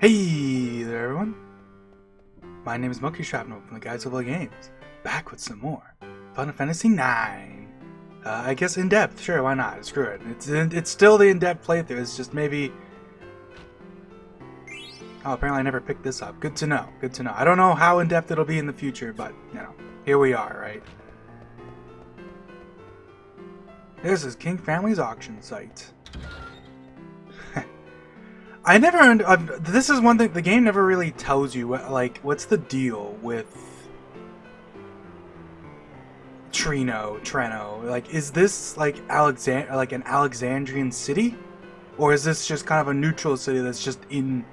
Hey there everyone, my name is Monkey Shrapnel from the Guides to Play Games, back with some more Final Fantasy IX. I guess in-depth, sure, why not, screw it. It's still the in-depth playthrough, it's just maybe... Oh, apparently I never picked this up. Good to know, good to know. I don't know how in-depth it'll be in the future, but, you know, here we are, right? This is King Family's auction site. I never, this is one thing, the game never really tells you, like, what's the deal with Treno, like, is this, like, an Alexandrian city? Or is this just kind of a neutral city that's just in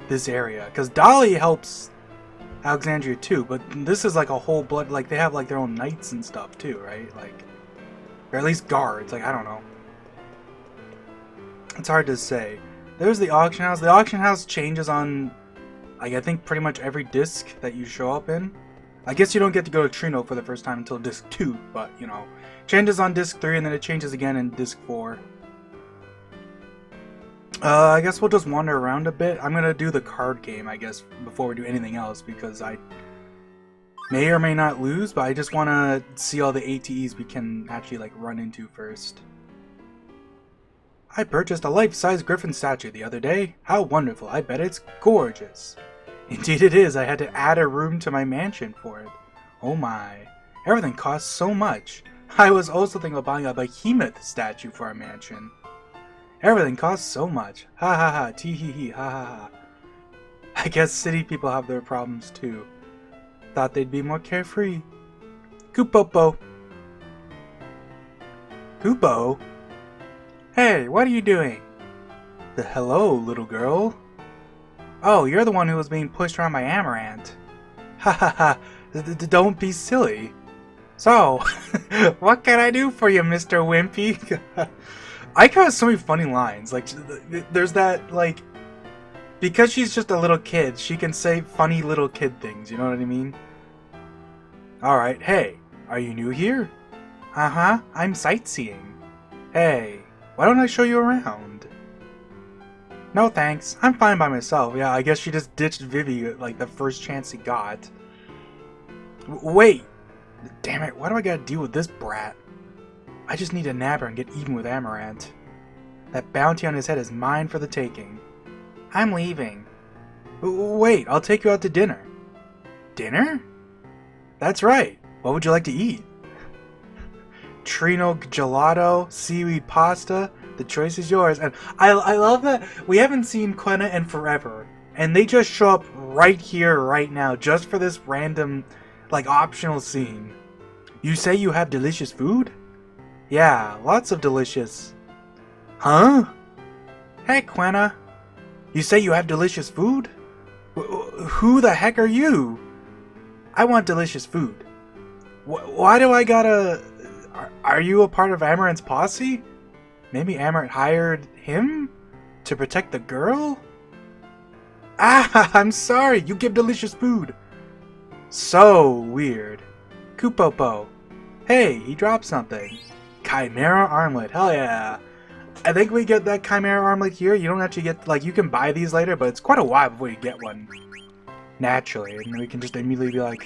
this area? Because Dali helps Alexandria too, but this is like a whole blood, like, they have, like, their own knights and stuff too, right? Like, or at least guards, like, I don't know. It's hard to say. There's the auction house. The auction house changes on, like, I think pretty much every disc that you show up in. I guess you don't get to go to Treno for the first time until disc 2, but, you know, changes on disc 3 and then it changes again in disc 4. I guess we'll just wander around a bit. I'm gonna do the card game, I guess, before we do anything else, because I may or may not lose, but I just want to see all the ATEs we can actually, like, run into first. I purchased a life-size griffin statue the other day. How wonderful. I bet it's gorgeous. Indeed it is. I had to add a room to my mansion for it. Oh my. Everything costs so much. I was also thinking of buying a behemoth statue for our mansion. Everything costs so much. Ha ha ha. Tee hee hee. Ha ha ha. I guess city people have their problems too. Thought they'd be more carefree. Koopopo. Koopo? Hey, what are you doing? Hello, little girl. Oh, you're the one who was being pushed around by Amaranth. Ha ha ha, don't be silly. So, what can I do for you, Mr. Wimpy? I got so many funny lines. Like, there's that, like, because she's just a little kid, she can say funny little kid things, you know what I mean? Alright, hey, are you new here? Uh-huh, I'm sightseeing. Hey. Why don't I show you around? No thanks, I'm fine by myself. Yeah, I guess she just ditched Vivi like the first chance he got. Wait! Damn it, why do I gotta deal with this brat? I just need to nab her and get even with Amaranth. That bounty on his head is mine for the taking. I'm leaving. Wait, I'll take you out to dinner. Dinner? That's right. What would you like to eat? Treno gelato, seaweed pasta, the choice is yours. And I love that we haven't seen Quena in forever, and they just show up right here, right now, just for this random, like, optional scene. You say you have delicious food? Yeah, lots of delicious. Huh? Hey, Quena. You say you have delicious food? Who the heck are you? I want delicious food. Why do I gotta... Are you a part of Amaranth's posse? Maybe Amaranth hired him to protect the girl? Ah, I'm sorry, you give delicious food. So weird. Koopopo. Hey, he dropped something. Chimera armlet, hell yeah. I think we get that Chimera armlet here. You don't actually get, like, you can buy these later, but it's quite a while before you get one. Naturally, and we can just immediately be like...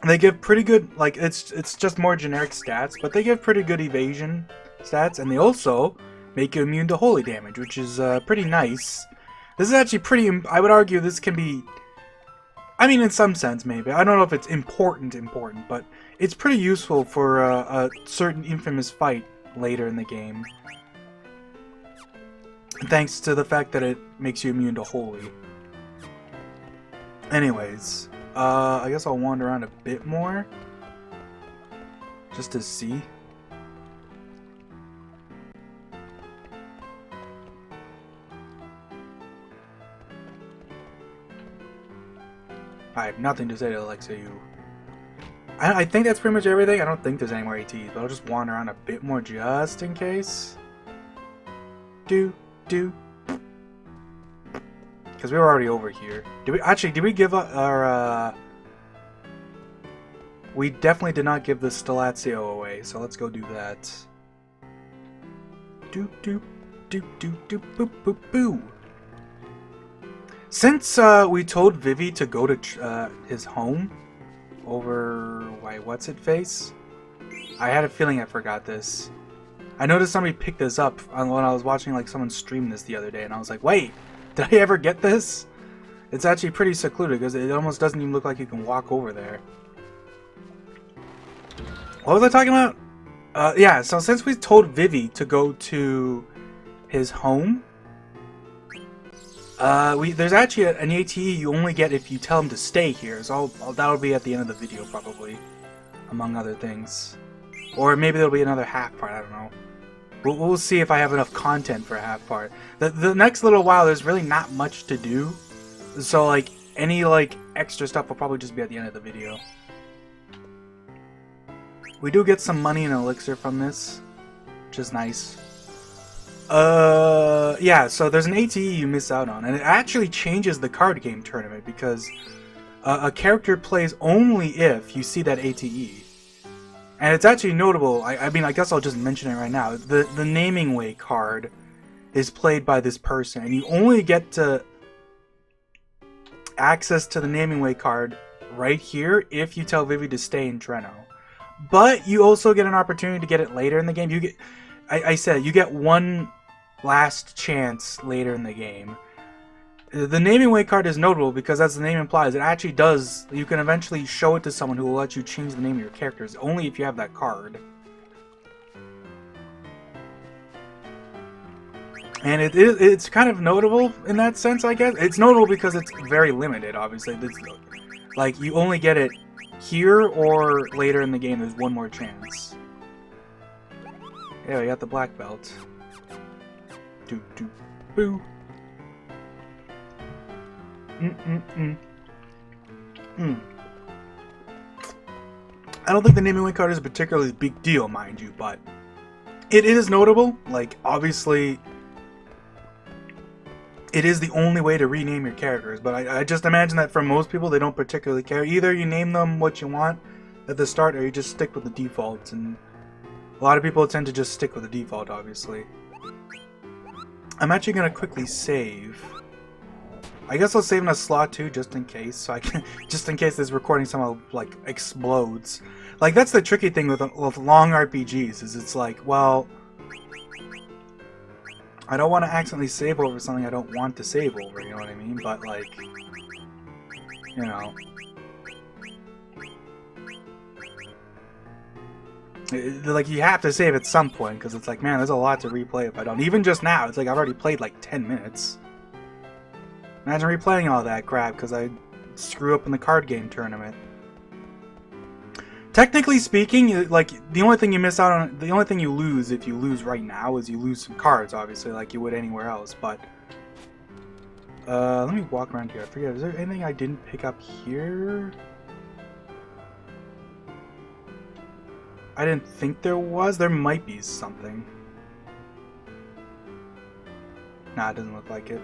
They give pretty good, like, it's just more generic stats, but they give pretty good evasion stats, and they also make you immune to holy damage, which is pretty nice. This is actually pretty, I would argue this can be, I mean, in some sense, maybe. I don't know if it's important, but it's pretty useful for a certain infamous fight later in the game. Thanks to the fact that it makes you immune to holy. Anyways... I guess I'll wander around a bit more, just to see. I have nothing to say to Alexa, you. I think that's pretty much everything. I don't think there's any more ATs, but I'll just wander around a bit more just in case. Because we were already over here. Did we give our, we definitely did not give the Stellatio away, so let's go do that. Doop doop doop doop doop boop boop boo. Since we told Vivi to go to his home over what's it face, I had a feeling I forgot this. I noticed somebody picked this up when I was watching like someone stream this the other day, and I was like, wait, did I ever get this? It's actually pretty secluded because it almost doesn't even look like you can walk over there. What was I talking about? Yeah, so since we told Vivi to go to his home, there's actually an ATE you only get if you tell him to stay here, so that'll be at the end of the video probably, among other things. Or maybe there'll be another half part, I don't know. We'll see if I have enough content for a half part. The next little while there's really not much to do, so like any like extra stuff will probably just be at the end of the video. We do get some money and elixir from this, which is nice. Yeah, so there's an ATE you miss out on, and it actually changes the card game tournament because a character plays only if you see that ATE. And it's actually notable, I mean, I guess I'll just mention it right now. The Naming Way card is played by this person, and you only get to access to the Naming Way card right here if you tell Vivi to stay in Treno. But you also get an opportunity to get it later in the game. You get, I said, you get one last chance later in the game. The Naming Way card is notable because, as the name implies, it actually does. You can eventually show it to someone who will let you change the name of your characters, only if you have that card. And it's kind of notable in that sense, I guess. It's notable because it's very limited, obviously. It's, like, you only get it here or later in the game. There's one more chance. Yeah, we got the black belt. Doo doo boo. I don't think the Naming Way card is a particularly big deal, mind you, but it is notable. Like, obviously, it is the only way to rename your characters, but I just imagine that for most people, they don't particularly care. Either you name them what you want at the start, or you just stick with the defaults, and a lot of people tend to just stick with the default, obviously. I'm actually going to quickly save. I guess I'll save in a slot too, just in case. So I can, just in case this recording somehow like explodes. Like, that's the tricky thing with long RPGs, is it's like, well, I don't want to accidentally save over something I don't want to save over. You know what I mean? But like, you know, like, you have to save at some point because it's like, man, there's a lot to replay if I don't. Even just now, it's like I've already played like 10 minutes. Imagine replaying all that crap because I screw up in the card game tournament. Technically speaking, like, the only thing you miss out on, the only thing you lose if you lose right now is you lose some cards, obviously, like you would anywhere else. But let me walk around here. I forget, is there anything I didn't pick up here? I didn't think there was. There might be something. Nah, it doesn't look like it.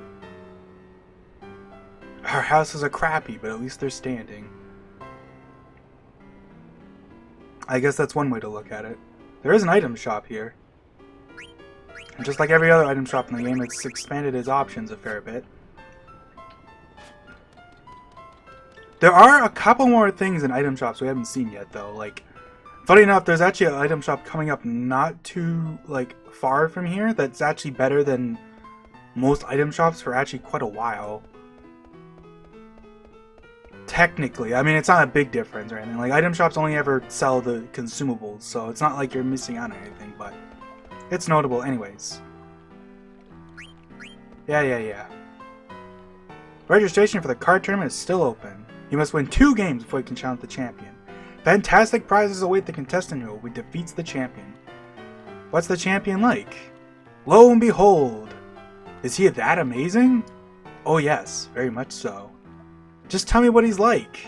Our houses are crappy, but at least they're standing. I guess that's one way to look at it. There is an item shop here. And just like every other item shop in the game, it's expanded its options a fair bit. There are a couple more things in item shops we haven't seen yet, though. Like, funny enough, there's actually an item shop coming up not too, like, far from here that's actually better than most item shops for actually quite a while. Technically, I mean, it's not a big difference or anything. Like, item shops only ever sell the consumables, so it's not like you're missing out on anything, but it's notable anyways. Yeah. Registration for the card tournament is still open. You must win 2 games before you can challenge the champion. Fantastic prizes await the contestant who defeats the champion. What's the champion like? Lo and behold! Is he that amazing? Oh yes, very much so. Just tell me what he's like.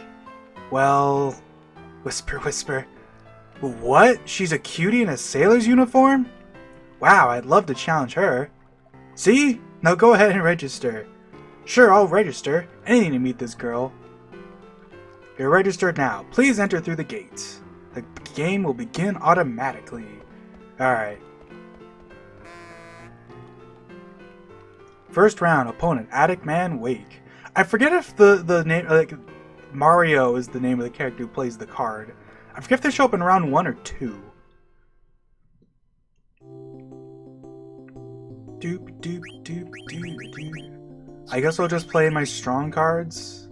Well, whisper, whisper. What? She's a cutie in a sailor's uniform? Wow, I'd love to challenge her. See? Now go ahead and register. Sure, I'll register. Anything to meet this girl. You're registered now. Please enter through the gate. The game will begin automatically. Alright. First round, opponent, Attic Man Wake. I forget if the name, like, Mario is the name of the character who plays the card. I forget if they show up in round 1 or 2. Doop doop doop doop doop. I guess I'll just play my strong cards.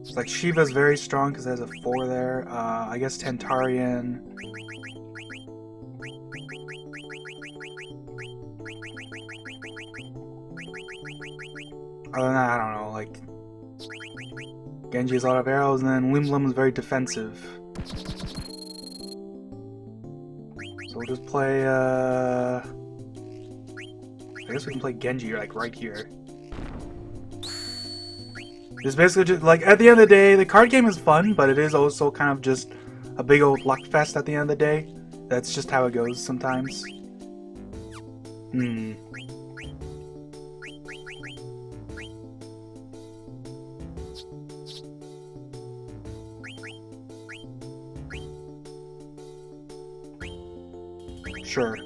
It's like Shiva's very strong because it has a 4 there. I guess Tentarian. Other than that, I don't know, like, Genji has a lot of arrows, and then Lim is very defensive. So we'll just play, I guess we can play Genji, like, right here. It's basically just, like, at the end of the day, the card game is fun, but it is also kind of just a big old luck fest at the end of the day. That's just how it goes sometimes. Sure.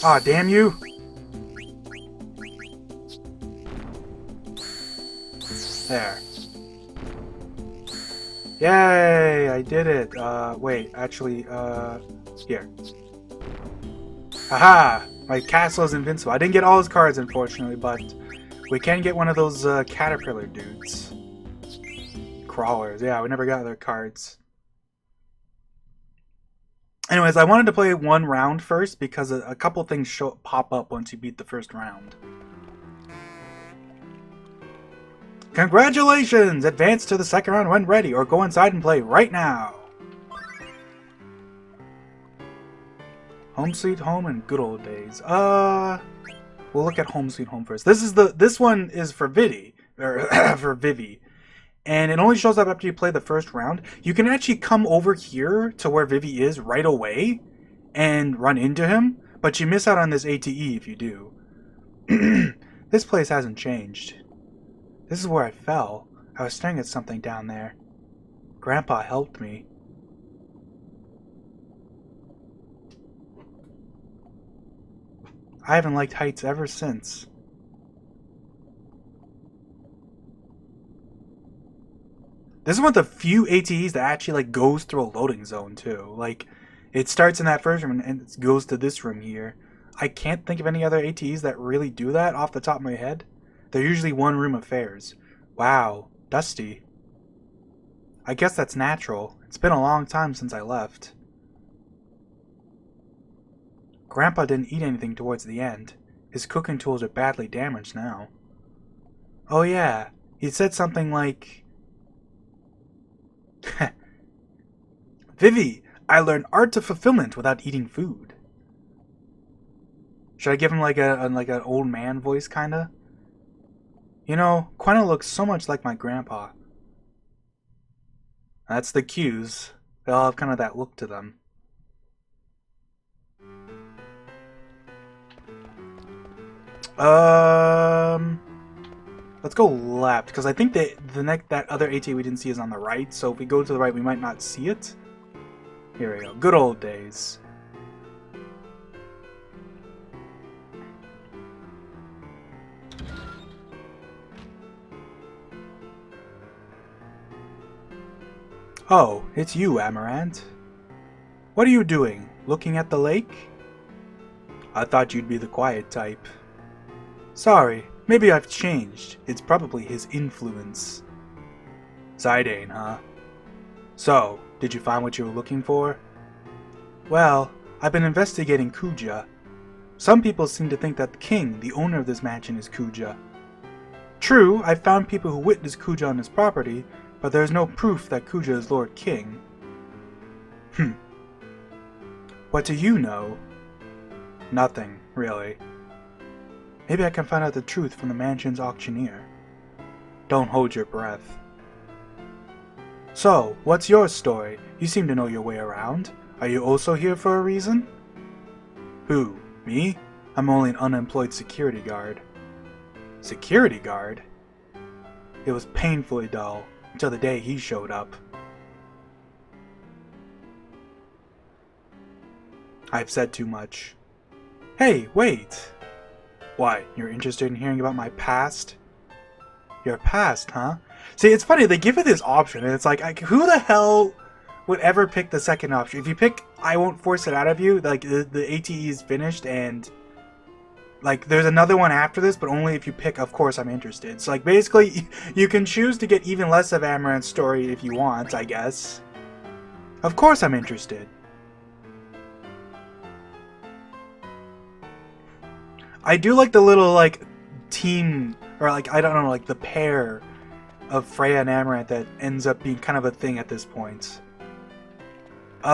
Aw, damn you! There. Yay! I did it! Wait, actually, here. Haha! My castle is invincible. I didn't get all his cards, unfortunately, but we can get one of those, caterpillar dudes. Crawlers. Yeah, we never got their cards. Anyways, I wanted to play one round first because a couple things pop up once you beat the first round. Congratulations! Advance to the second round when ready, or go inside and play right now. Home Sweet Home and Good Old Days. We'll look at Home Sweet Home first. This one is for Vivi, or for Vivi. And it only shows up after you play the first round. You can actually come over here to where Vivi is right away and run into him, but you miss out on this ATE if you do. This place hasn't changed. This is where I fell. I was staring at something down there. Grandpa helped me. I haven't liked heights ever since. This is one of the few ATEs that actually, like, goes through a loading zone, too. Like, it starts in that first room and it goes to this room here. I can't think of any other ATEs that really do that off the top of my head. They're usually one-room affairs. Wow, dusty. I guess that's natural. It's been a long time since I left. Grandpa didn't eat anything towards the end. His cooking tools are badly damaged now. Oh yeah, he said something like... Vivi, I learned art of fulfillment without eating food. Should I give him like an old man voice, kinda? You know, Quenna looks so much like my grandpa. That's the cues. They all have kind of that look to them. Let's go left, because I think that other AT we didn't see is on the right, so if we go to the right, we might not see it. Here we go. Good old days. Oh, it's you, Amaranth. What are you doing? Looking at the lake? I thought you'd be the quiet type. Sorry, maybe I've changed. It's probably his influence. Zidane, huh? So, did you find what you were looking for? Well, I've been investigating Kuja. Some people seem to think that the king, the owner of this mansion, is Kuja. True, I've found people who witnessed Kuja on his property, but there's no proof that Kuja is Lord King. What do you know? Nothing, really. Maybe I can find out the truth from the mansion's auctioneer. Don't hold your breath. So, what's your story? You seem to know your way around. Are you also here for a reason? Who? Me? I'm only an unemployed security guard. Security guard? It was painfully dull, until the day he showed up. I've said too much. Hey, wait! Why, you're interested in hearing about my past? Your past, huh? See, it's funny, they give it this option, and it's like who the hell would ever pick the second option? If you pick I won't force it out of you, like, the ATE is finished, and, like, there's another one after this, but only if you pick of course I'm interested. So, like, basically, you can choose to get even less of Amaranth's story if you want, I guess. Of course I'm interested. I do like the little, like, team, or, like, I don't know, like, the pair of Freya and Amaranth that ends up being kind of a thing at this point. You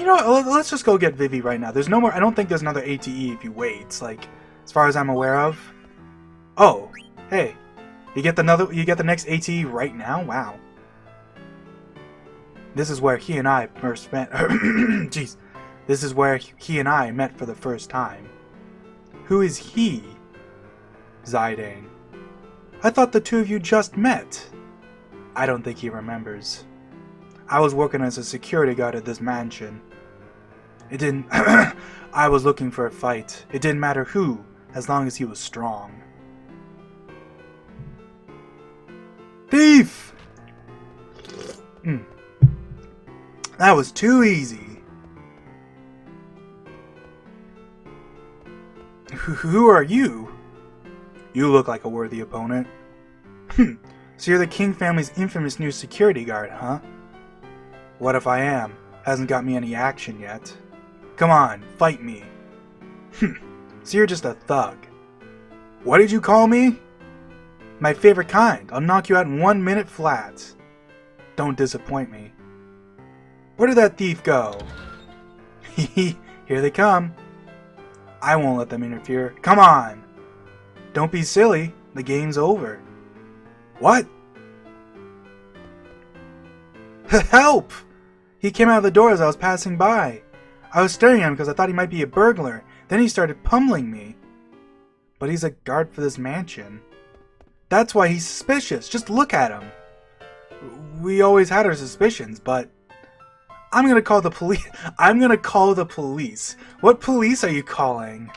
know what, let's just go get Vivi right now. There's no more, I don't think there's another ATE if you wait, like, as far as I'm aware of. Oh, hey. You get the next ATE right now? Wow. This is where he and I first met. Jeez. This is where he and I met for the first time. Who is he? Zidane. I thought the two of you just met. I don't think he remembers. I was working as a security guard at this mansion. It didn't... I was looking for a fight. It didn't matter who, as long as he was strong. Thief! That was too easy. Who are you? You look like a worthy opponent. So you're the King family's infamous new security guard, huh? What if I am? Hasn't got me any action yet. Come on, fight me. So you're just a thug. What did you call me? My favorite kind. I'll knock you out in 1 minute flat. Don't disappoint me. Where did that thief go? Here they come. I won't let them interfere. Come on! Don't be silly. The game's over. What? Help! He came out of the door as I was passing by. I was staring at him because I thought he might be a burglar. Then he started pummeling me. But he's a guard for this mansion. That's why he's suspicious. Just look at him. We always had our suspicions, but... I'm gonna call the police. I'm gonna call the police. What police are you calling?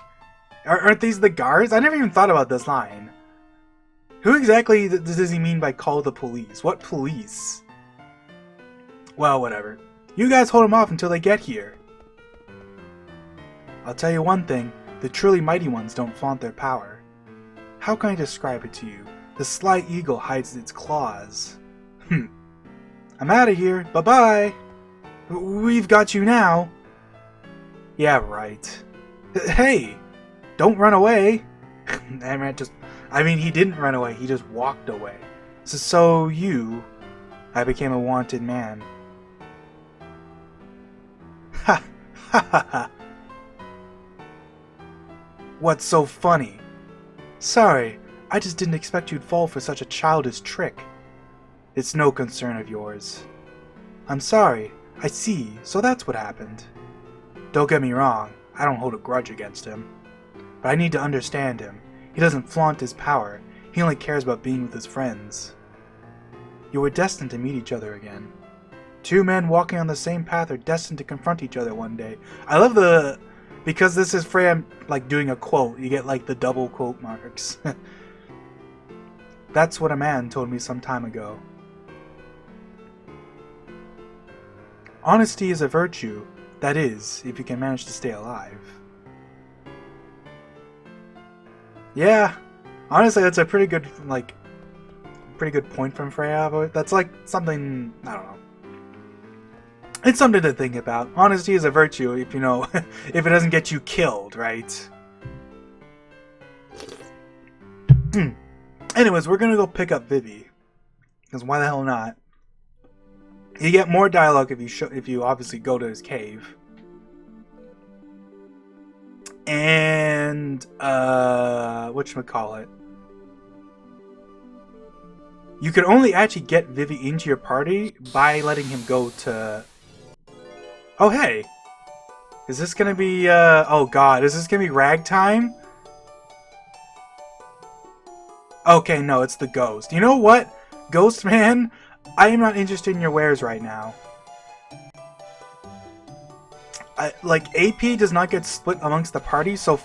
Aren't these the guards? I never even thought about this line. Who exactly does he mean by call the police? What police? Well, whatever. You guys hold them off until they get here. I'll tell you one thing. The truly mighty ones don't flaunt their power. How can I describe it to you? The sly eagle hides its claws. I'm out of here. Bye-bye. We've got you now. Yeah, right. Hey, don't run away. I mean, he didn't run away. He just walked away. So I became a wanted man. Ha, ha, ha, ha. What's so funny? Sorry, I just didn't expect you'd fall for such a childish trick. It's no concern of yours. I'm sorry. I see, so that's what happened. Don't get me wrong, I don't hold a grudge against him. But I need to understand him. He doesn't flaunt his power, he only cares about being with his friends. You were destined to meet each other again. Two men walking on the same path are destined to confront each other one day. I love because this is Freya, like, doing a quote, you get, like, the double quote marks. That's what a man told me some time ago. Honesty is a virtue, that is, if you can manage to stay alive. Yeah, honestly, that's a pretty good point from Freya, but that's like something, I don't know. It's something to think about. Honesty is a virtue if you know, if it doesn't get you killed, right? Anyways, we're gonna go pick up Vivi. Because why the hell not? You get more dialogue if you obviously go to his cave. And whatchamacallit? You can only actually get Vivi into your party by letting him go to... Oh hey! Is this gonna be oh god, is this gonna be ragtime? Okay, no, it's the ghost. You know what? Ghost man, I am not interested in your wares right now. like AP does not get split amongst the party, so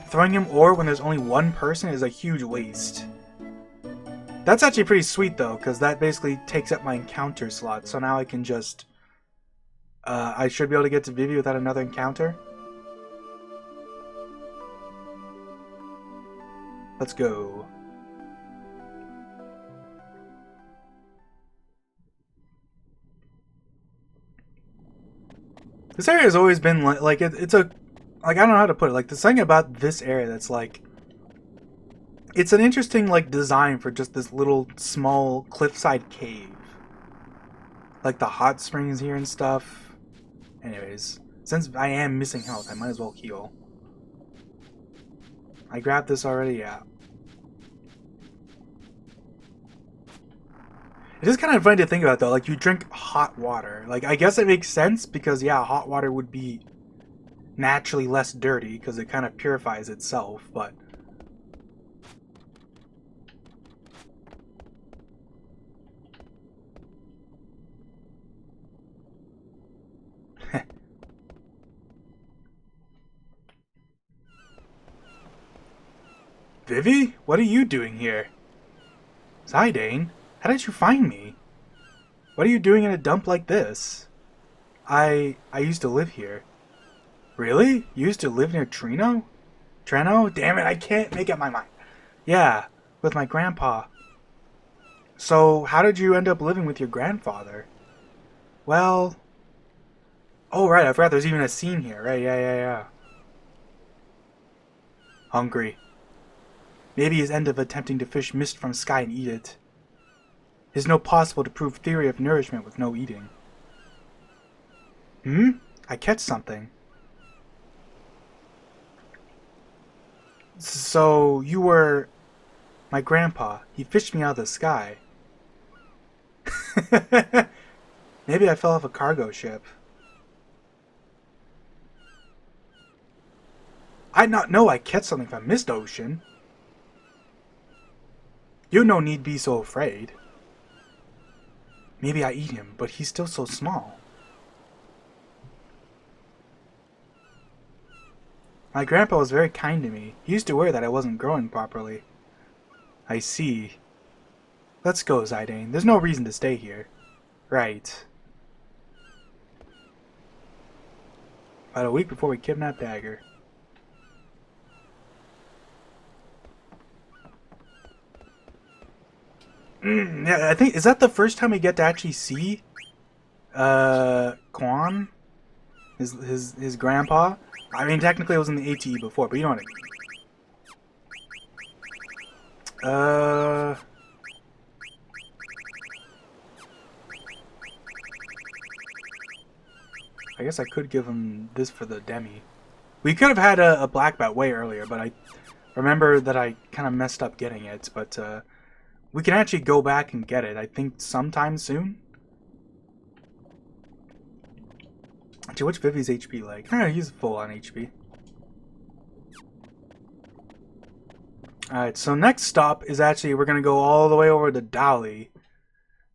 throwing him ore when there's only one person is a huge waste. That's actually pretty sweet though, because that basically takes up my encounter slot. So now I can just, I should be able to get to Vivi without another encounter. Let's go. This area has always been like it's a, like, I don't know how to put it. Like, there's something about this area that's like, it's an interesting like design for just this little small cliffside cave. Like the hot springs here and stuff. Anyways, since I am missing health, I might as well heal. I grabbed this already, yeah. It is kind of funny to think about though, like you drink hot water. Like I guess it makes sense because yeah, hot water would be naturally less dirty because it kind of purifies itself, but Vivi? What are you doing here? Zidane? How did you find me? What are you doing in a dump like this? I used to live here. Really? You used to live near Treno? Treno? Damn it, I can't make up my mind. Yeah, with my grandpa. So, how did you end up living with your grandfather? Well... Oh, right, I forgot there's even a scene here. Right, yeah. Hungry. Maybe his end of attempting to fish mist from sky and eat it. It is no possible to prove theory of nourishment with no eating. I catch something. So, you were... my grandpa. He fished me out of the sky. Maybe I fell off a cargo ship. I'd not know I catch something from mist ocean. You no need be so afraid. Maybe I eat him, but he's still so small. My grandpa was very kind to me. He used to worry that I wasn't growing properly. I see. Let's go, Zidane. There's no reason to stay here. Right. About a week before we kidnapped Dagger. Yeah, I think, is that the first time we get to actually see Quan? His grandpa? I mean, technically it was in the ATE before, but you know what I mean. I guess I could give him this for the demi. We could have had a black bat way earlier, but I remember that I kind of messed up getting it, but we can actually go back and get it, I think sometime soon. Actually, what's Vivi's HP like? He's full on HP. Alright, so next stop is actually, we're going to go all the way over to Dali.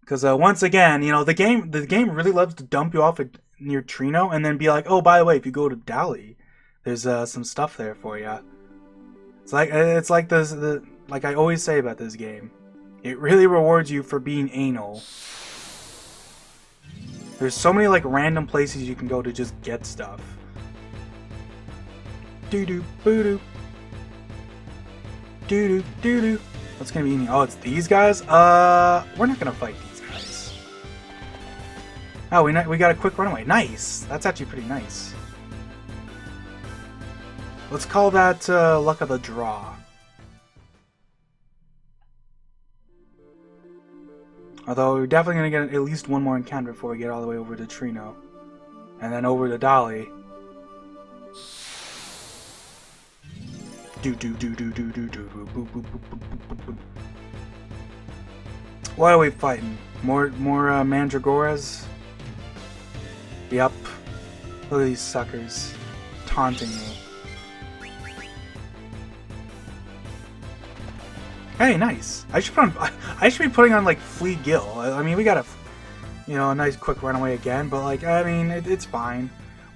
Because once again, you know, the game really loves to dump you off near Treno and then be like, oh, by the way, if you go to Dali, there's some stuff there for you. It's like this, like I always say about this game. It really rewards you for being anal. There's so many like random places you can go to just get stuff. Doo-doo, boo-doo. Doo-doo, doo-doo. What's gonna be in here? Oh, it's these guys? We're not gonna fight these guys. Oh, we got a quick runaway. Nice! That's actually pretty nice. Let's call that luck of the draw. Although we're definitely going to get at least one more encounter before we get all the way over to Treno. And then over to Dali. What are we fighting? More Mandragoras? Yup. Look at these suckers. Taunting me. Hey, nice. I should be putting on like Flea Gill. I mean, we got a nice quick runaway again, but like, I mean, it's fine.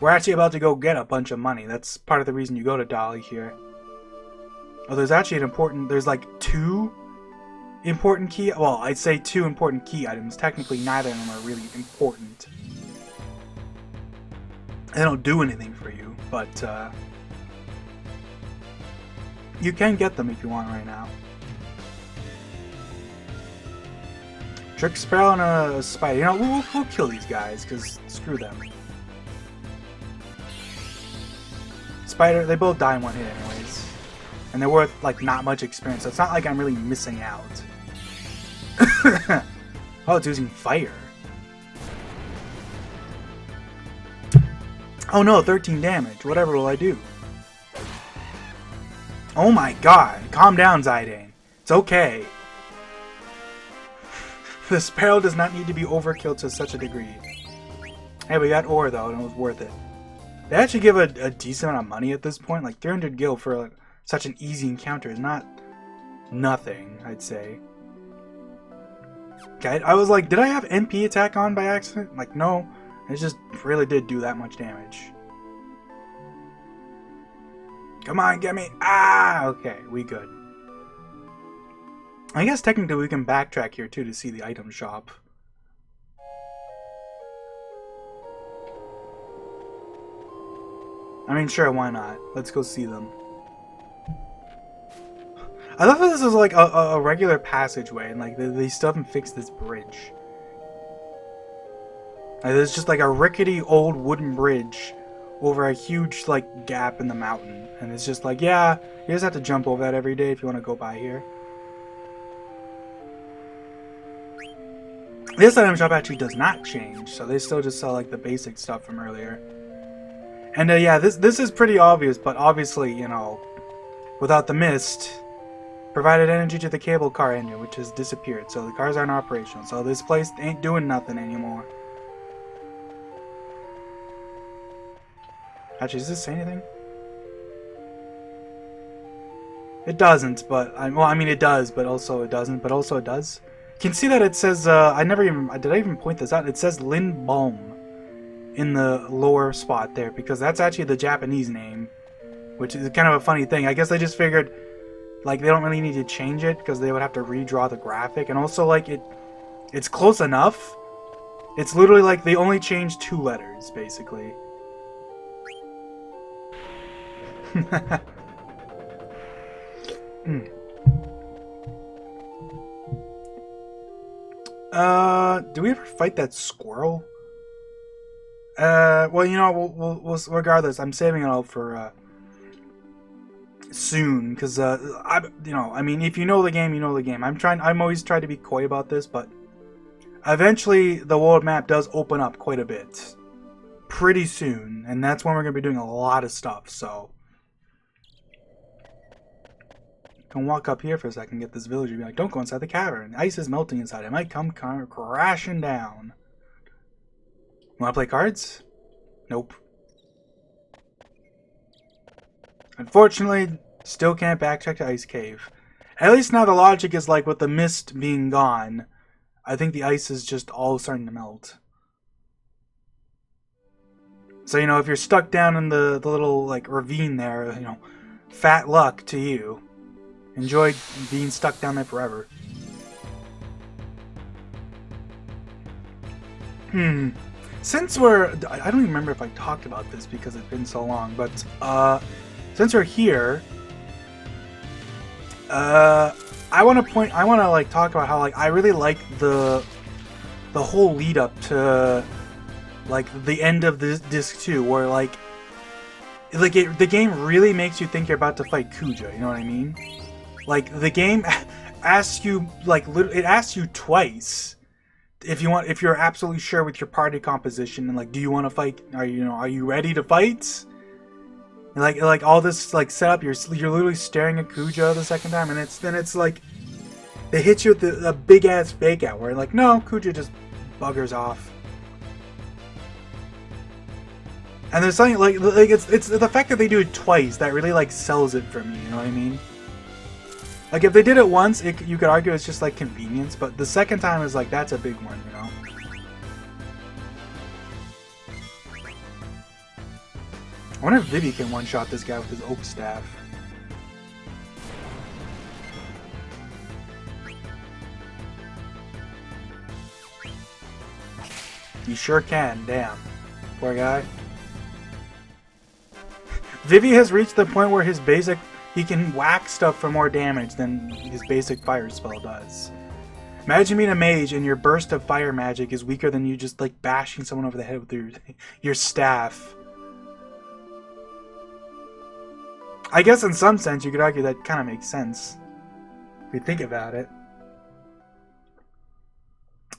we're actually about to go get a bunch of money. That's part of the reason you go to Dolly here. Oh, there's actually an important... There's like 2 important key... Well, I'd say 2 important key items. Technically, neither of them are really important. They don't do anything for you, but you can get them if you want right now. Trick Sparrow and a Spider. You know, we'll kill these guys, because screw them. Spider, they both die in 1 hit anyways. And they're worth, like, not much experience, so it's not like I'm really missing out. Oh, it's using fire. Oh no, 13 damage. Whatever will I do? Oh my god. Calm down, Zidane. It's okay. The Sparrow does not need to be overkill to such a degree. Hey, we got ore though, and it was worth it. They actually give a decent amount of money at this point. Like 300 gil for like, such an easy encounter is not nothing, I'd say. Okay, I was like, did I have NP attack on by accident? Like, no. It just really did do that much damage. Come on, get me! Ah! Okay, we good. I guess technically we can backtrack here too to see the item shop. I mean, sure, why not? Let's go see them. I love that this is like a regular passageway and like they still haven't fixed this bridge. Like, there's just like a rickety old wooden bridge over a huge like gap in the mountain. And it's just like, yeah, you just have to jump over that every day if you want to go by here. This item shop actually does not change, so they still just sell like the basic stuff from earlier. And yeah, this is pretty obvious, but obviously, you know, without the mist, provided energy to the cable car engine, which has disappeared, so the cars aren't operational. So this place ain't doing nothing anymore. Actually, does this say anything? It doesn't, but well, I mean it does, but also it doesn't, but also it does. You can see that it says, did I even point this out? It says Lin Balm in the lower spot there, because that's actually the Japanese name, which is kind of a funny thing. I guess I just figured, like, they don't really need to change it, because they would have to redraw the graphic, and also, like, it's close enough. It's literally, like, they only changed 2 letters, basically. Do we ever fight that squirrel? Well, you know, we'll regardless, I'm saving it all for, soon, because, you know, I mean, if you know the game, you know the game. I'm always trying to be coy about this, but eventually the world map does open up quite a bit. Pretty soon, and that's when we're going to be doing a lot of stuff, so. Can walk up here for a second, get this villager, be like, don't go inside the cavern. The ice is melting inside. It might come crashing down. Want to play cards? Nope. Unfortunately, still can't backtrack to Ice Cave. At least now the logic is like with the mist being gone, I think the ice is just all starting to melt. So, you know, if you're stuck down in the little, like, ravine there, you know, fat luck to you. Enjoy being stuck down there forever. Since I don't even remember if I talked about this because it's been so long, but since we're here, I want to like talk about how like I really like the whole lead up to like the end of this disc 2, where like the game really makes you think you're about to fight Kuja. You know what I mean? Like the game asks you it asks you twice if you're absolutely sure with your party composition and like, do you want to fight? Are you ready to fight? And like all this like setup, you're literally staring at Kuja the second time, and then it's like they hit you with a big ass fake out where like, no, Kuja just buggers off. And there's something like it's the fact that they do it twice that really like sells it for me. You know what I mean? Like, if they did it once, you could argue it's just, like, convenience, but the second time is, like, that's a big one, you know? wonder if Vivi can one-shot this guy with his oak staff. You sure can, damn. Poor guy. Vivi has reached the point where his basic... He can whack stuff for more damage than his basic fire spell does. Imagine being a mage and your burst of fire magic is weaker than you just like bashing someone over the head with your staff. I guess in some sense you could argue that kind of makes sense. If you think about it.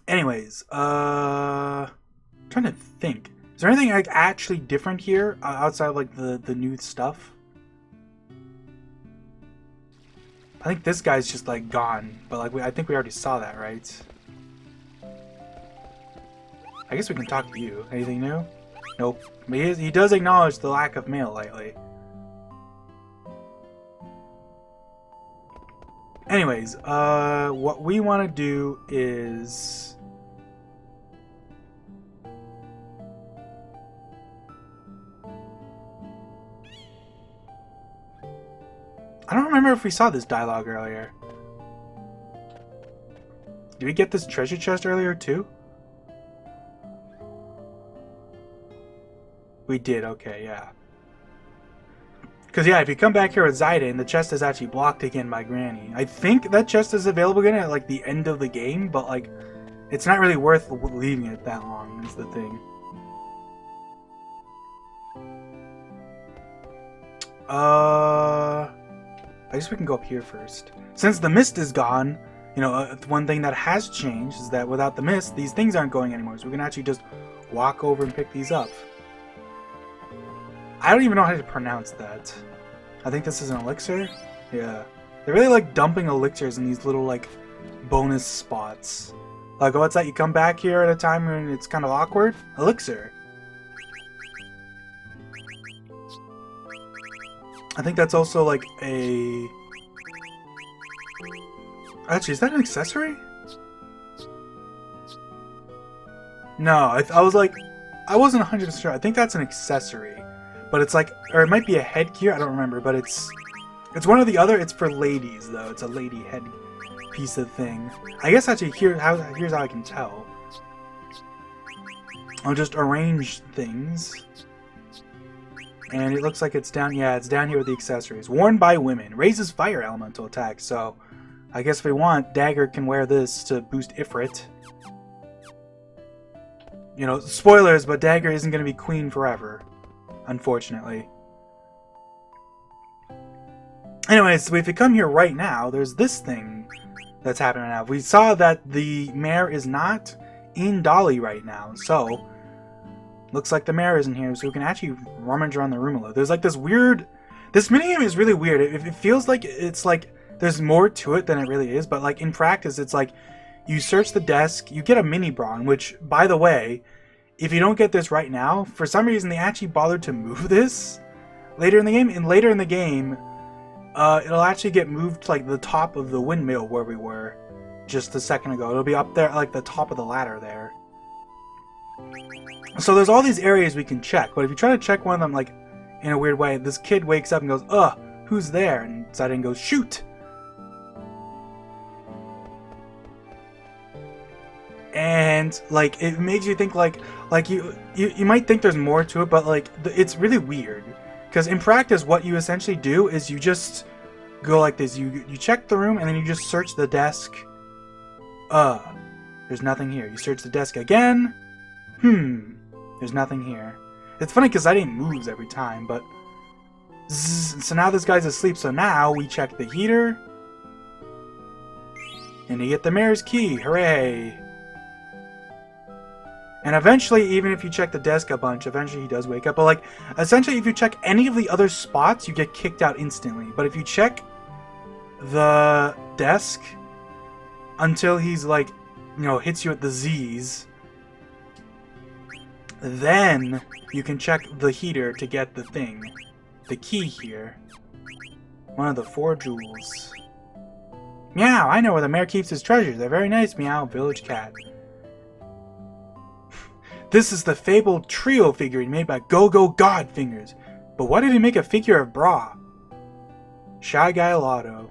Anyways, trying to think. Is there anything like actually different here outside of like the new stuff? I think this guy's just like gone, but like I think we already saw that, right? I guess we can talk to you. Anything new? Nope. But he does acknowledge the lack of mail lately. Anyways, what we want to do is... I don't remember if we saw this dialogue earlier. Did we get this treasure chest earlier too? We did, okay, yeah. Because yeah, if you come back here with Zidane, the chest is actually blocked again by Granny. I think that chest is available again at like the end of the game, but like, it's not really worth leaving it that long, is the thing. I guess we can go up here first. Since the mist is gone, you know, one thing that has changed is that without the mist, these things aren't going anymore. So we can actually just walk over and pick these up. I don't even know how to pronounce that. I think this is an elixir? Yeah. They're really like dumping elixirs in these little like bonus spots. Like, what's that? You come back here at a time when it's kind of awkward? Elixir. I think that's also like a... Actually, is that an accessory? No, I was like... I wasn't 100% sure. I think that's an accessory. But it's like... Or it might be a headgear, I don't remember. But it's one or the other. It's for ladies, though. It's a lady head piece of thing. I guess actually, here's how I can tell. I'll just arrange things. And it looks like it's down, yeah, it's down here with the accessories. Worn by women. Raises fire elemental attack, so I guess if we want, Dagger can wear this to boost Ifrit. You know, spoilers, but Dagger isn't going to be queen forever. Unfortunately. Anyways, so if you come here right now, there's this thing that's happening now. We saw that the mayor is not in Dolly right now, so... Looks like the mayor isn't here, so we can actually rummage around the room a little. There's like this weird... This minigame is really weird. It feels like it's like there's more to it than it really is, but like in practice, it's like you search the desk, you get a mini brawn, which, by the way, if you don't get this right now, for some reason they actually bothered to move this later in the game, and later in the game, it'll actually get moved to like the top of the windmill where we were just a second ago. It'll be up there, like the top of the ladder there. So there's all these areas we can check, but if you try to check one of them, like, in a weird way, this kid wakes up and goes, ugh, who's there? And Zidane goes, shoot! And, like, it makes you think, like you might think there's more to it, but, like, it's really weird. Because in practice, what you essentially do is you just go like this. You check the room, and then you just search the desk. There's nothing here. You search the desk again. There's nothing here. It's funny because Zidane moves every time, but... Zzz, so now this guy's asleep, so now we check the heater. And you get the mayor's key. Hooray! And eventually, even if you check the desk a bunch, eventually he does wake up. But like, essentially, if you check any of the other spots, you get kicked out instantly. But if you check the desk until he's like, you know, hits you at the Z's... Then you can check the heater to get the thing. The key here. One of the 4 jewels. Meow, I know where the mayor keeps his treasures. They're very nice, meow, village cat. This is the fabled trio figurine made by Go-Go God Fingers. But why did he make a figure of Bra? Shy Guy Lotto.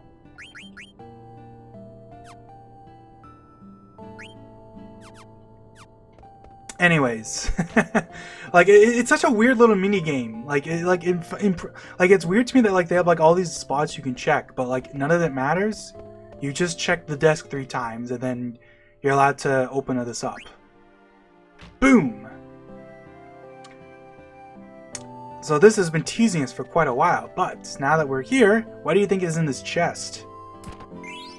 Anyways, like it's such a weird little mini game. Like it's weird to me that like they have like all these spots you can check, but like none of it matters. You just check the desk 3 times and then you're allowed to open this up. Boom. So this has been teasing us for quite a while, but now that we're here, what do you think is in this chest?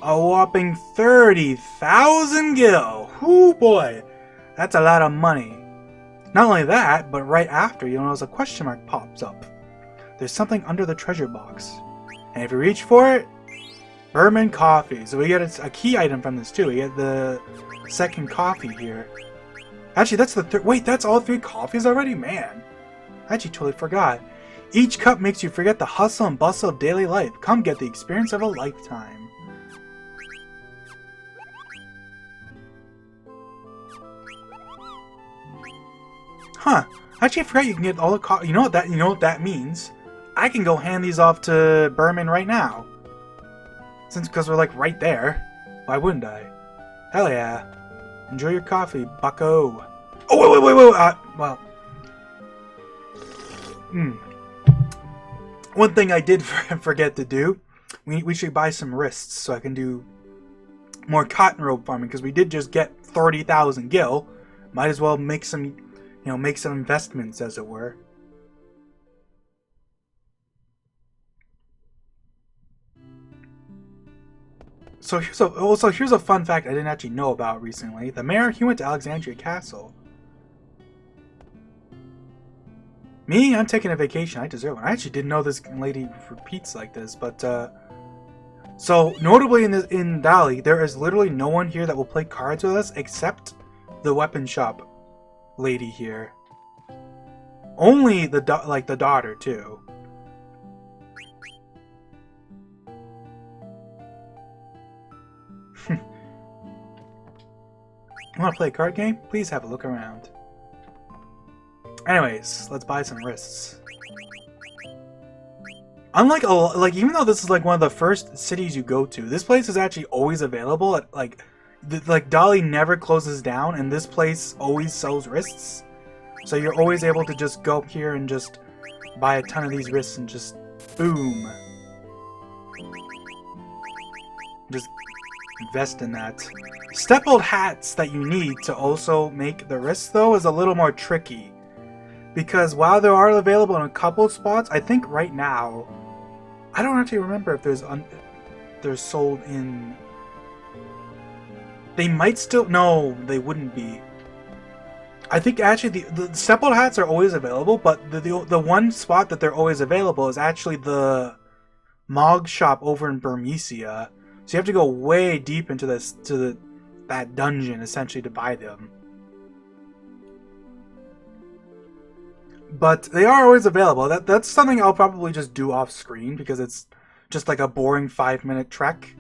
A whopping 30,000 gil. Whoo boy. That's a lot of money. Not only that, but right after, you'll notice a question mark pops up. There's something under the treasure box. And if you reach for it, Berman coffee. So we get a key item from this too. We get the second coffee here. Actually, that's the third. Wait, that's all 3 coffees already? Man. I actually totally forgot. Each cup makes you forget the hustle and bustle of daily life. Come get the experience of a lifetime. Huh. I actually forgot you can get all the coffee. You know what that means? I can go hand these off to Berman right now. Because we're like right there. Why wouldn't I? Hell yeah. Enjoy your coffee, bucko. Oh, wait. Well. One thing I did forget to do. We should buy some wrists so I can do more cotton rope farming. Because we did just get 30,000 gil. Might as well make some... make some investments, as it were. So here's a fun fact I didn't actually know about recently. The mayor, he went to Alexandria Castle. Me, I'm taking a vacation. I deserve one. I actually didn't know this lady repeats like this, but so notably in Dali, there is literally no one here that will play cards with us except the weapon shop lady here. Only the daughter too. Want to play a card game? Please have a look around. Anyways, let's buy some wrists. Unlike even though this is like one of the first cities you go to, this place is actually always available at like Dali never closes down, and this place always sells wrists. So you're always able to just go up here and just buy a ton of these wrists and just boom. Just invest in that. Stippled hats that you need to also make the wrists though is a little more tricky. Because while they are available in a couple spots, I think right now, I don't actually remember if they're sold in... They might still... No, they wouldn't be. I think actually the stippled hats are always available, but the one spot that they're always available is actually the Mog shop over in Burmecia. So you have to go way deep into that dungeon essentially to buy them. But they are always available. That's something I'll probably just do off screen because it's just like a boring 5-minute trek.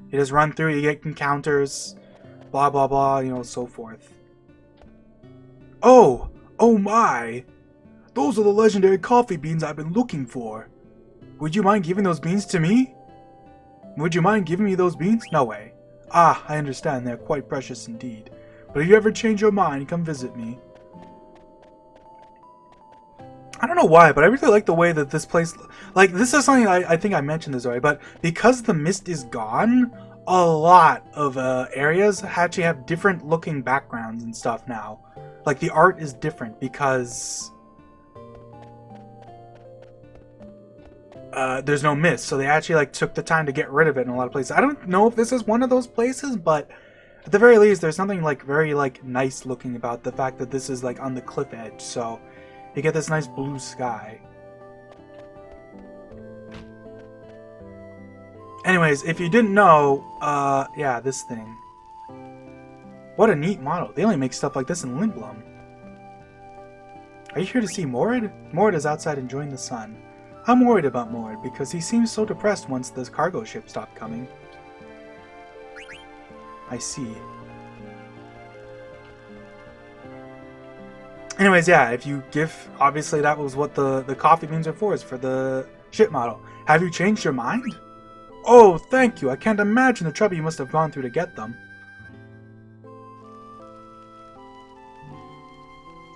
You just run through, you get encounters, blah blah blah, so forth. Oh my! Those are the legendary coffee beans I've been looking for. Would you mind giving those beans to me? Would you mind giving me those beans? No way. Ah, I understand, they're quite precious indeed. But if you ever change your mind, come visit me. I don't know why, but I really like the way that this place... Like, this is something I think I mentioned this already, but because the mist is gone, a lot of areas actually have different looking backgrounds and stuff now. Like, the art is different because... there's no mist, so they actually took the time to get rid of it in a lot of places. I don't know if this is one of those places, but at the very least, there's something very nice looking about the fact that this is on the cliff edge. So you get this nice blue sky. Anyways, if you didn't know, yeah, this thing. What a neat model. They only make stuff like this in Lindblom. Are you here to see Mord? Mord is outside enjoying the sun. I'm worried about Mord because he seems so depressed once this cargo ship stopped coming. I see. Anyways, yeah, if you give... Obviously, that was what the coffee beans are for, is for the ship model. Have you changed your mind? Oh, thank you. I can't imagine the trouble you must have gone through to get them.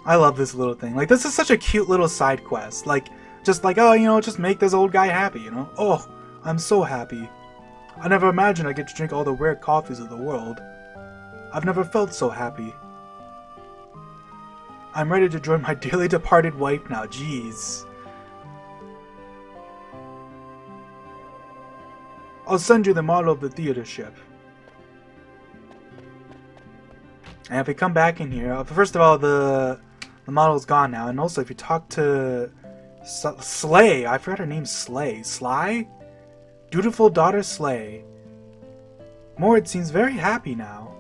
I love this little thing. Like, this is such a cute little side quest. Like, just like, oh, you know, just make this old guy happy, you know? Oh, I'm so happy. I never imagined I'd get to drink all the rare coffees of the world. I've never felt so happy. I'm ready to join my dearly departed wife now. Jeez. I'll send you the model of the theater ship. And if we come back in here, first of all, the model's gone now. And also, if you talk to Slay, I forgot her name, Slay. Sly? Dutiful daughter Slay. Mord seems very happy now.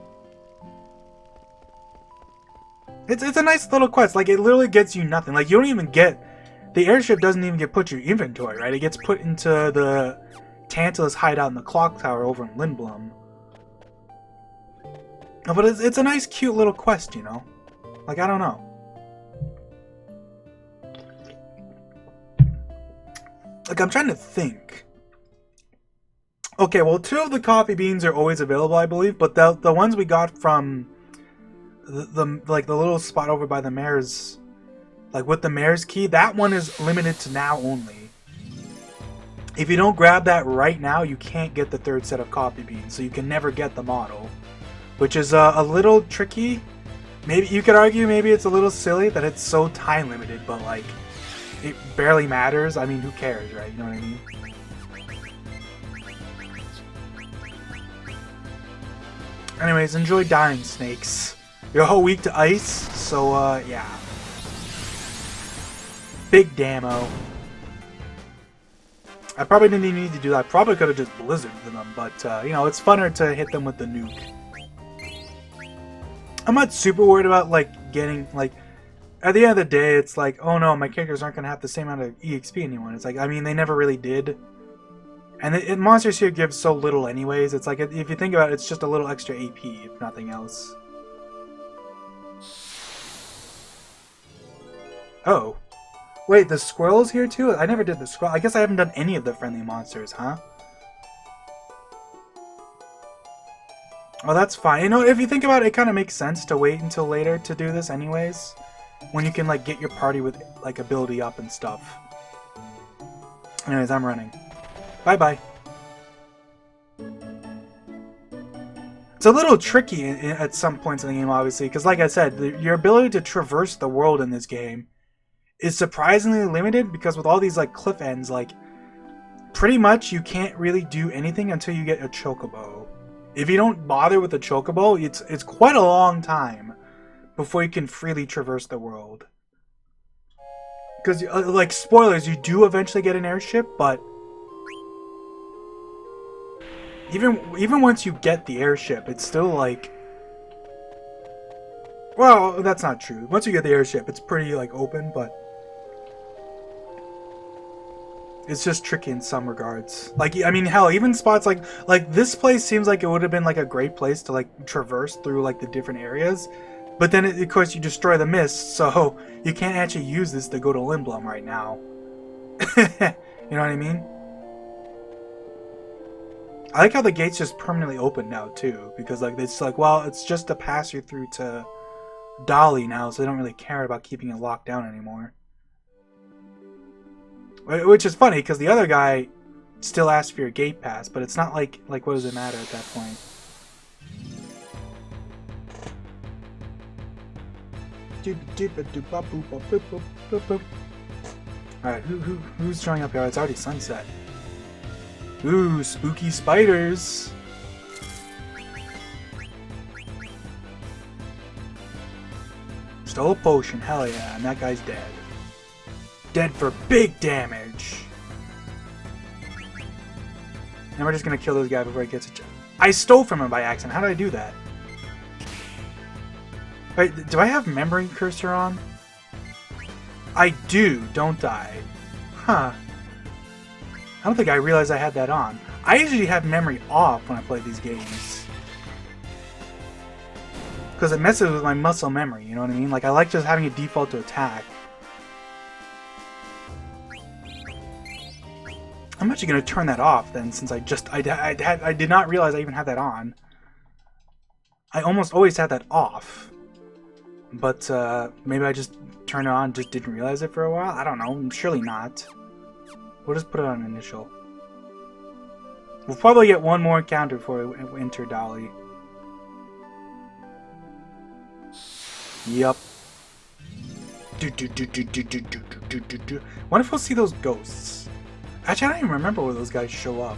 It's a nice little quest. Like, it literally gets you nothing. Like, you don't even get... The airship doesn't even get put in your inventory, right? It gets put into the Tantalus hideout in the clock tower over in Lindblum. But it's a nice, cute little quest, you know? Like, I don't know. Like, I'm trying to think. Okay, well, 2 of the coffee beans are always available, I believe. But the ones we got from... the little spot over by the mayor's, like with the mayor's key, that one is limited to now only. If you don't grab that right now, you can't get the 3rd set of coffee beans, so you can never get the model, which is a little tricky. Maybe you could argue maybe it's a little silly that it's so time limited, but like it barely matters. I mean, who cares, right? You know what I mean? Anyways, enjoy dying, snakes. You're all weak to ice, so, yeah. Big damo. I probably didn't even need to do that. I probably could have just blizzarded them, but, you know, it's funner to hit them with the nuke. I'm not super worried about, like, getting, like... At the end of the day, it's like, oh no, my characters aren't going to have the same amount of EXP anymore. It's like, I mean, they never really did. And monsters here give so little anyways. It's like, if you think about it, it's just a little extra AP, if nothing else. Oh. Wait, the squirrel's here too? I never did the squirrel. I guess I haven't done any of the friendly monsters, huh? Oh, that's fine. You know, if you think about it, it kind of makes sense to wait until later to do this anyways. When you can, like, get your party with, like, ability up and stuff. Anyways, I'm running. Bye-bye. It's a little tricky at some points in the game, obviously, because like I said, your ability to traverse the world in this game is surprisingly limited, because with all these like cliff ends, like pretty much you can't really do anything until you get a chocobo. If you don't bother with the chocobo, it's quite a long time before you can freely traverse the world. Because like spoilers, you do eventually get an airship, but even once you get the airship, it's still like, well, that's not true. Once you get the airship, it's pretty like open, but it's just tricky in some regards. Like, I mean, hell, even spots like this place seems like it would have been like a great place to like traverse through like the different areas, but then of course you destroy the mist, so you can't actually use this to go to Lindblum right now. You know what I mean? I like how the gate's just permanently open now too, because like it's like, well, it's just to pass you through to Dolly now, so they don't really care about keeping it locked down anymore. Which is funny, because the other guy still asks for your gate pass, but it's not like what does it matter at that point? Alright, who's showing up here? It's already sunset. Ooh, spooky spiders! Stole a potion, hell yeah, and that guy's dead. Dead for big damage! And we're just gonna kill this guy before he gets a chance. I stole from him by accident, how did I do that? Wait, do I have memory cursor on? I do, don't I? Huh. I don't think I realized I had that on. I usually have memory off when I play these games. Because it messes with my muscle memory, you know what I mean? Like, I like just having it default to attack. I'm actually going to turn that off then, since I did not realize I even had that on. I almost always had that off. But maybe I just turned it on, just didn't realize it for a while? I don't know, surely not. We'll just put it on initial. We'll probably get one more encounter before we enter Dolly. Yup. Wonder if we'll see those ghosts. Actually, I don't even remember where those guys show up.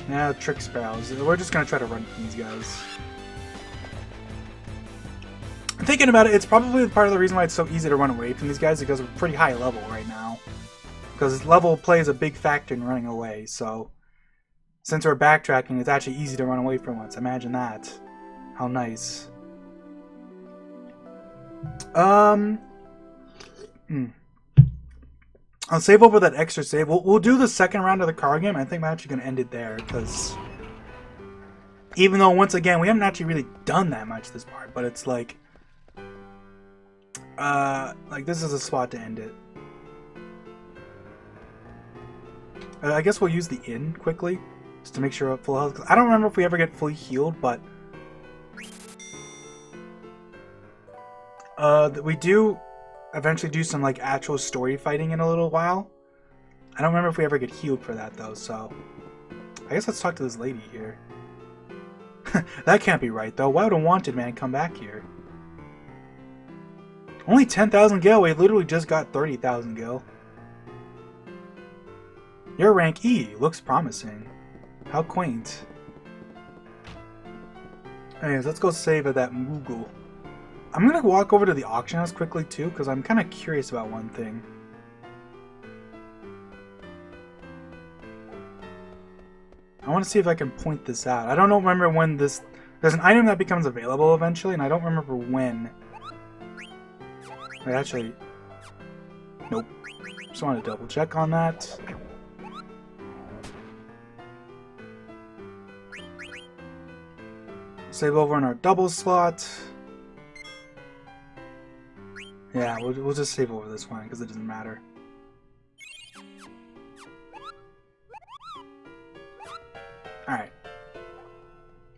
Yeah, trick sparrows. We're just gonna try to run from these guys. Thinking about it, it's probably part of the reason why it's so easy to run away from these guys, because we're pretty high level right now. Because level plays a big factor in running away, so... Since we're backtracking, it's actually easy to run away from once. Imagine that. How nice. I'll save over that extra save. We'll do the second round of the card game. I think I'm actually going to end it there, because... Even though, once again, we haven't actually really done that much this part, but it's like... this is a spot to end it. I guess we'll use the inn quickly. Just to make sure we're at full health. 'Cause I don't remember if we ever get fully healed, but... we do eventually do some, like, actual story fighting in a little while. I don't remember if we ever get healed for that, though, so... I guess let's talk to this lady here. That can't be right, though. Why would a wanted man come back here? Only 10,000 gil? We literally just got 30,000 gil. Your rank E looks promising. How quaint. Anyways, let's go save at that Moogle. I'm gonna walk over to the auction house quickly too, because I'm kind of curious about one thing. I want to see if I can point this out. I don't remember when this... There's an item that becomes available eventually, and I don't remember when. Wait, actually... Nope. Just want to double check on that. Save over in our double slot. Yeah, we'll just save over this one because it doesn't matter. Alright.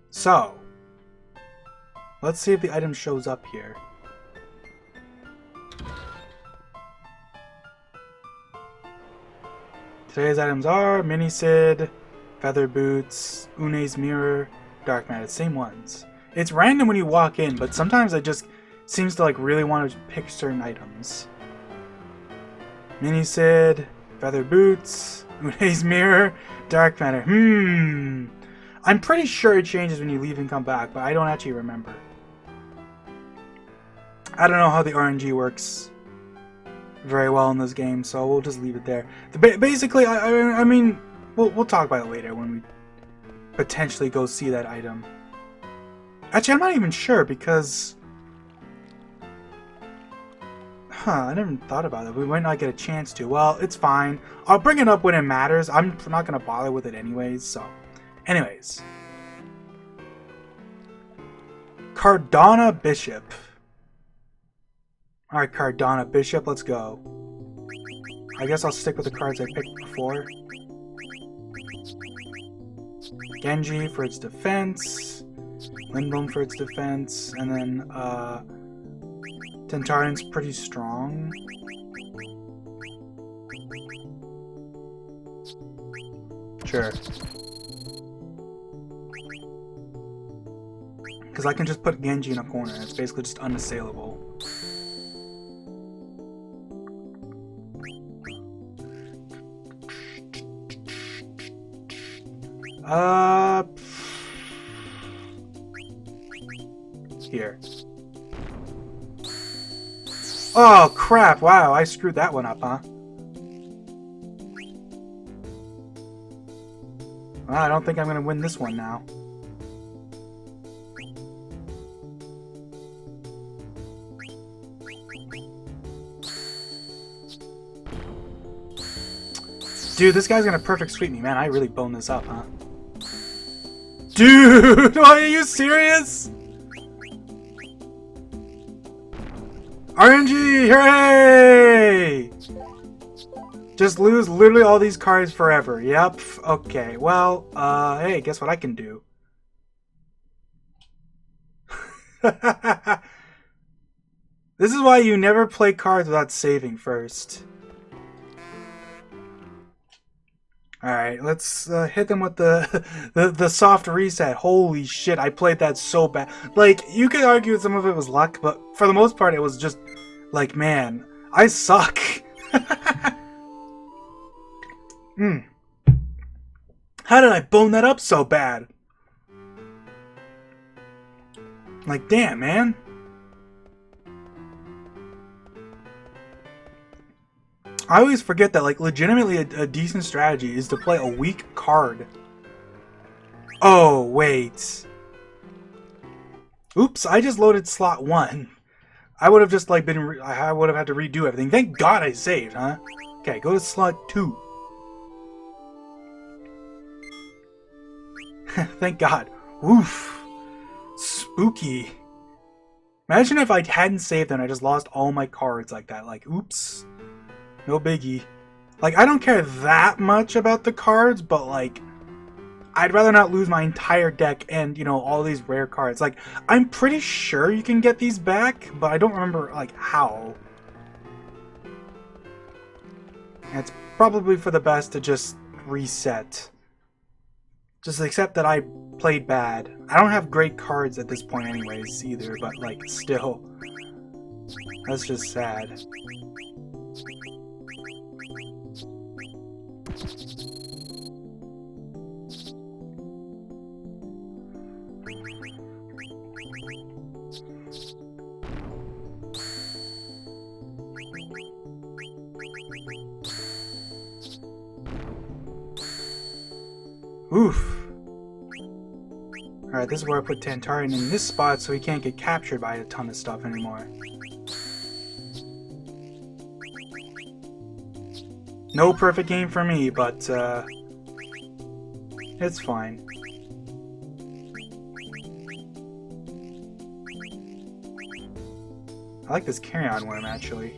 So, let's see if the item shows up here. Today's items are Mini Sid, Feather Boots, Une's Mirror, Dark Matter, same ones. It's random when you walk in, but sometimes it just seems to like really want to pick certain items. Mini Sid, Feather Boots, Une's Mirror, Dark Matter. I'm pretty sure it changes when you leave and come back, but I don't actually remember. I don't know how the RNG works very well in this game, so we'll just leave it there. Basically, I mean, we'll talk about it later when we potentially go see that item. Actually, I'm not even sure because... I never thought about it. We might not get a chance to. Well, it's fine. I'll bring it up when it matters. I'm not going to bother with it anyways, so... Anyways. Cardona Bishop. Alright, Cardona Bishop, let's go. I guess I'll stick with the cards I picked before. Genji for its defense, Lindblom for its defense, and then Tentarian's pretty strong. Sure. Because I can just put Genji in a corner, it's basically just unassailable. Here. Oh, crap. Wow, I screwed that one up, huh? Well, I don't think I'm going to win this one now. Dude, this guy's going to perfect sweep me, man. I really boned this up, huh? Dude, are you serious? RNG, hooray! Just lose literally all these cards forever. Yep, okay. Well, hey, guess what I can do? This is why you never play cards without saving first. Alright, let's hit them with the soft reset. Holy shit, I played that so bad. Like, you could argue some of it was luck, but for the most part it was just, like, man, I suck. How did I bone that up so bad? Like, damn, man. I always forget that, like, legitimately a decent strategy is to play a weak card. Oh, wait. Oops, I just loaded slot 1. I would have just, like, I would have had to redo everything. Thank God I saved, huh? Okay, go to slot 2. Thank God. Woof. Spooky. Imagine if I hadn't saved and I just lost all my cards like that. Like, oops. No biggie. Like, I don't care that much about the cards, but, like, I'd rather not lose my entire deck and, you know, all these rare cards. Like, I'm pretty sure you can get these back, but I don't remember, like, how. And it's probably for the best to just reset. Just accept that I played bad. I don't have great cards at this point anyways, either, but, like, still. That's just sad. Oof. Alright, this is where I put Tantarian in this spot so he can't get captured by a ton of stuff anymore. No perfect game for me, but, it's fine. I like this carry-on worm, actually.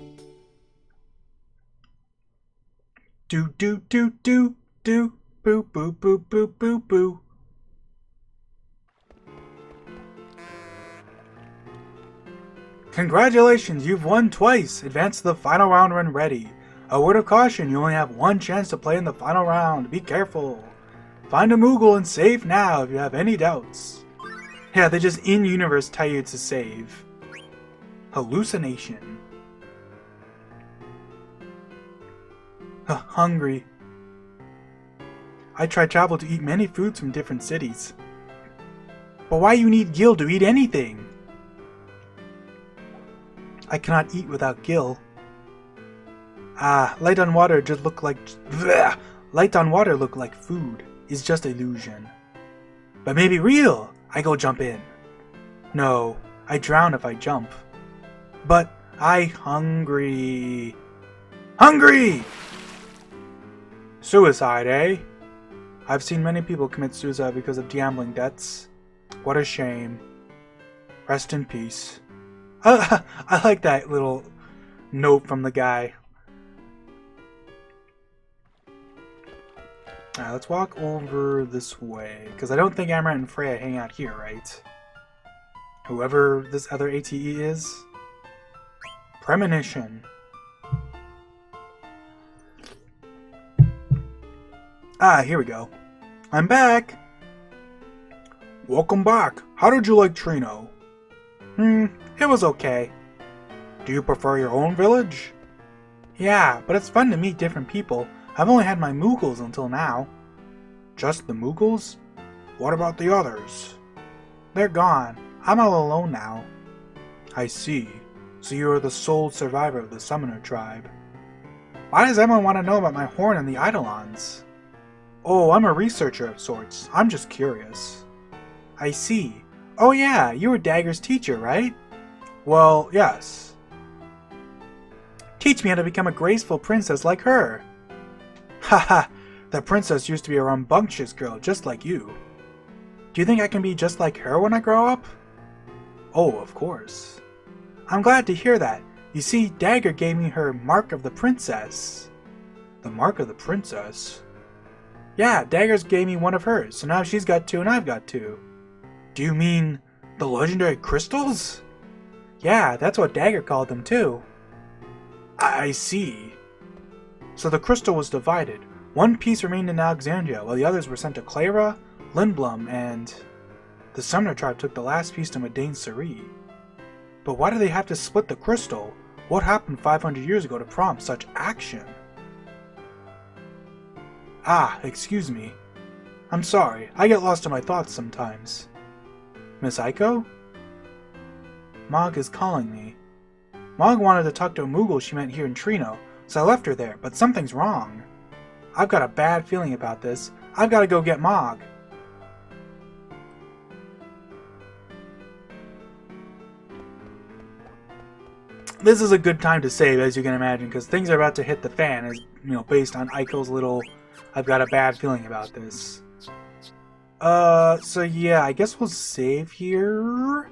Do do do do do. Boo boo boo boo boo boo. Congratulations, you've won twice! Advance to the final round when ready. A word of caution, you only have one chance to play in the final round. Be careful. Find a Moogle and save now if you have any doubts. Yeah, they just in-universe tell you to save. Hallucination. Hungry. I try travel to eat many foods from different cities. But why you need Gil to eat anything? I cannot eat without Gil. Ah, light on water just look like... Bleh! Light on water look like food. It's just illusion. But maybe real! I go jump in. No, I drown if I jump. But I hungry. Hungry! Suicide, eh? I've seen many people commit suicide because of gambling debts. What a shame. Rest in peace. I like that little note from the guy. Alright, let's walk over this way. Because I don't think Amaranth and Freya hang out here, right? Whoever this other ATE is. Premonition. Ah, here we go. I'm back! Welcome back. How did you like Trino? It was okay. Do you prefer your own village? Yeah, but it's fun to meet different people. I've only had my Moogles until now. Just the Moogles? What about the others? They're gone. I'm all alone now. I see. So you are the sole survivor of the Summoner tribe. Why does everyone want to know about my horn and the Eidolons? Oh, I'm a researcher of sorts. I'm just curious. I see. Oh yeah, you were Dagger's teacher, right? Well, yes. Teach me how to become a graceful princess like her. Haha, the princess used to be a rambunctious girl just like you. Do you think I can be just like her when I grow up? Oh, of course. I'm glad to hear that. You see, Dagger gave me her Mark of the Princess. The Mark of the Princess? Yeah, Dagger's gave me one of hers, so now she's got 2 and I've got 2. Do you mean the legendary crystals? Yeah, that's what Dagger called them too. I see. So the crystal was divided. One piece remained in Alexandria, while the others were sent to Clara, Lindblum, and... The Summoner tribe took the last piece to Madain Suri. But why do they have to split the crystal? What happened 500 years ago to prompt such action? Ah, excuse me. I'm sorry, I get lost in my thoughts sometimes. Miss Aiko? Mog is calling me. Mog wanted to talk to a Moogle she met here in Trino, so I left her there, but something's wrong. I've got a bad feeling about this. I've got to go get Mog. This is a good time to save, as you can imagine, because things are about to hit the fan, as based on Aiko's little I've got a bad feeling about this. So yeah, I guess we'll save here.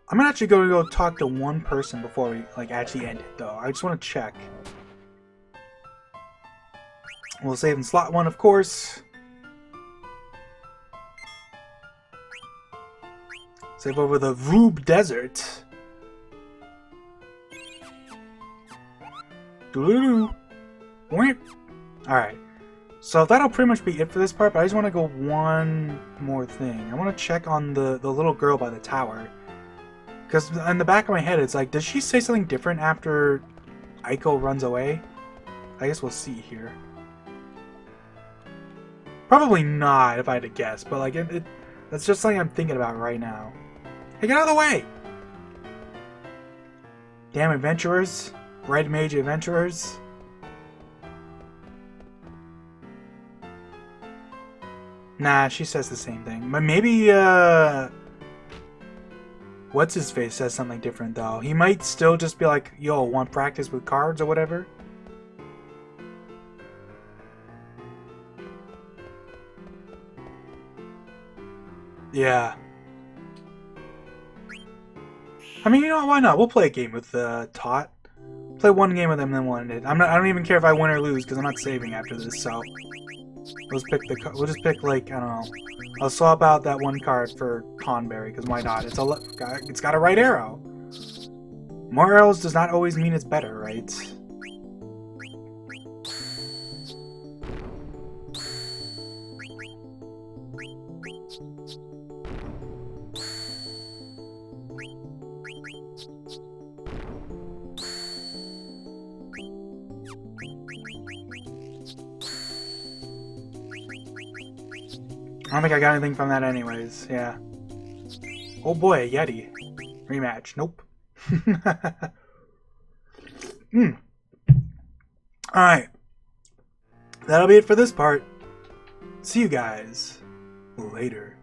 I'm actually going to go talk to one person before we, actually end it, though. I just want to check. We'll save in slot 1, of course. Save over the Voob Desert. Alright. So that'll pretty much be it for this part, but I just want to go one more thing. I want to check on the little girl by the tower. Because in the back of my head, it's like, does she say something different after Aiko runs away? I guess we'll see here. Probably not, if I had to guess, but that's just something I'm thinking about right now. Hey, get out of the way! Damn adventurers. Red Mage adventurers. Nah, she says the same thing. But maybe, What's-his-face says something different, though. He might still just be like, yo, want practice with cards or whatever? Yeah. I mean, why not? We'll play a game with Tot. Play one game with him, then we'll end it. I don't even care if I win or lose, because I'm not saving after this, so... We'll just pick, I don't know. I'll swap out that one card for Conberry, because why not? It's got a right arrow. More arrows does not always mean it's better, right? I don't think I got anything from that anyways, yeah. Oh boy, a Yeti. Rematch, nope. Alright. That'll be it for this part. See you guys later.